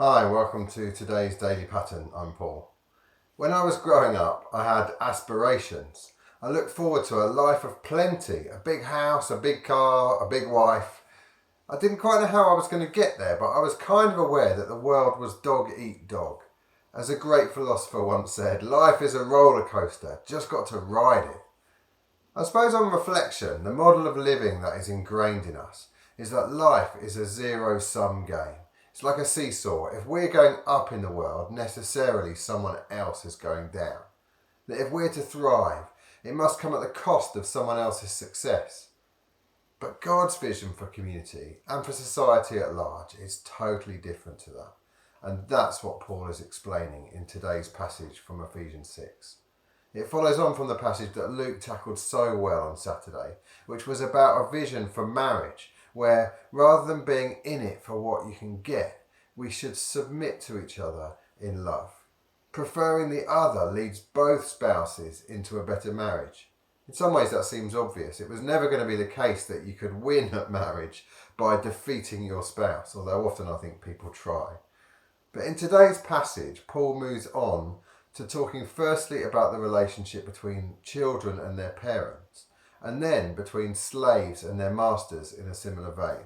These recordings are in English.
Hi, welcome to today's Daily Pattern. I'm Paul. When I was growing up, I had aspirations. I looked forward to a life of plenty, a big house, a big car, a big wife. I didn't quite know how I was going to get there, but I was kind of aware that the world was dog eat dog. As a great philosopher once said, life is a roller coaster, just got to ride it. I suppose on reflection, the model of living that is ingrained in us is that life is a zero-sum game. It's like a seesaw. If we're going up in the world, necessarily someone else is going down. That if we're to thrive, it must come at the cost of someone else's success. But God's vision for community and for society at large is totally different to that. And that's what Paul is explaining in today's passage from Ephesians 6. It follows on from the passage that Luke tackled so well on Saturday, which was about a vision for marriage, where rather than being in it for what you can get, we should submit to each other in love. Preferring the other leads both spouses into a better marriage. In some ways that seems obvious. It was never going to be the case that you could win at marriage by defeating your spouse, although often I think people try. But in today's passage, Paul moves on to talking firstly about the relationship between children and their parents, and then between slaves and their masters in a similar vein.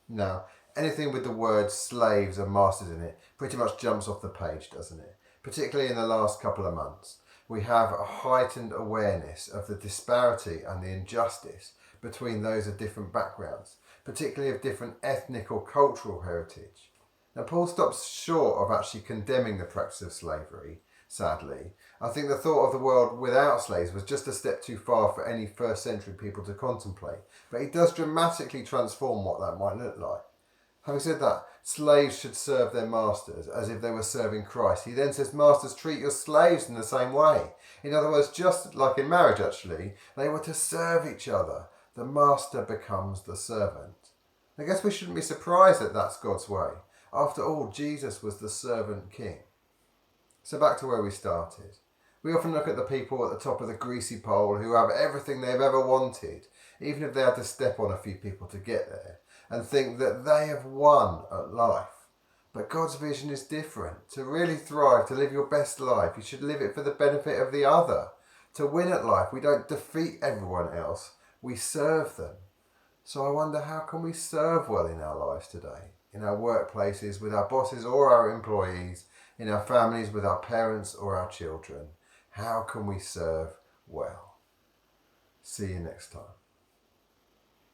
Now, anything with the words slaves and masters in it pretty much jumps off the page, doesn't it? Particularly in the last couple of months. We have a heightened awareness of the disparity and the injustice between those of different backgrounds, particularly of different ethnic or cultural heritage. Now, Paul stops short of actually condemning the practice of slavery, sadly. I think the thought of the world without slaves was just a step too far for any first century people to contemplate, but he does dramatically transform what that might look like. Having said that, slaves should serve their masters as if they were serving Christ. He then says, masters, treat your slaves in the same way. In other words, just like in marriage actually, they were to serve each other. The master becomes the servant. I guess we shouldn't be surprised that that's God's way. After all, Jesus was the servant king. So back to where we started. We often look at the people at the top of the greasy pole who have everything they've ever wanted, even if they had to step on a few people to get there, and think that they have won at life. But God's vision is different. To really thrive, to live your best life, you should live it for the benefit of the other. To win at life, we don't defeat everyone else, we serve them. So I wonder, how can we serve well in our lives today? In our workplaces, with our bosses or our employees, in our families, with our parents or our children. How can we serve well? See you next time.